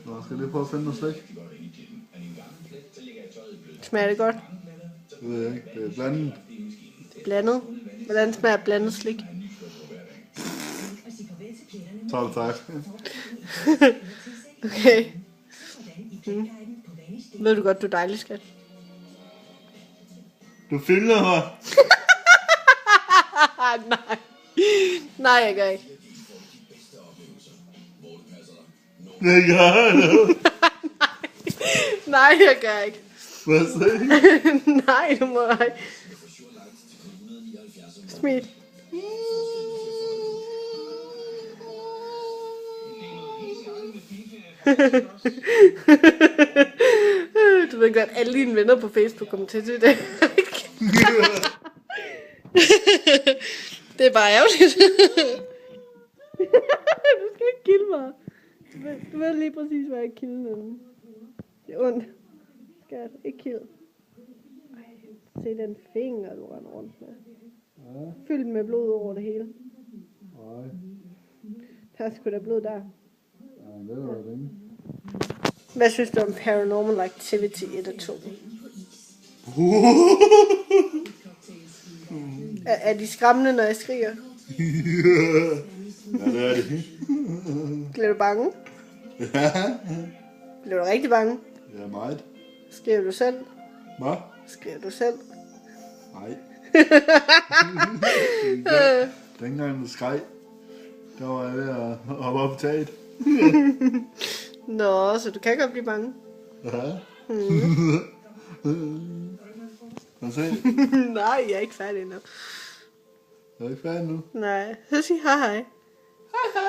Nå, skal jeg lige prøve at finde noget slik? Smager det godt? Det ved jeg ikke. Det er blandet. Blandet? Hvordan smager blandet slik? Så tak. Okay. Ved du godt, du er dejlig, skat? Du filmer mig. Nej. Nej, jeg gør ikke. Det gør du. Nej, jeg gør ikke. Hvad siger du? Nej, du må ikke. Smil. Du ved godt, alle dine venner på Facebook kommer til det. Det er bare ærgerligt. Du skal ikke kilde mig. Du ved lige præcis, hvad jeg kilder den. Det er ondt. Skat, ikke kilde. Se den finger, du render rundt med. Ja. Fyldt med blod over det hele. Nej. Der er sgu da blod der. Ja, det var det ikke. Hvad synes du om Paranormal Activity 1 og 2? Er de skræmmende, når jeg skriger? Ja, det er det. Bliver du bange? Ja. Bliver du rigtig bange? Ja, meget. Skriver du selv? Hvad? Skriver du selv? Nej. Dengang du skreg, der var jeg ved at hoppe op på taget. Nå, så du kan godt blive bange. Ja. Hvad siger du? Nej, jeg er ikke færdig endnu. Er du ikke færdig nu? Nej, så sig hej hej. Hej hej.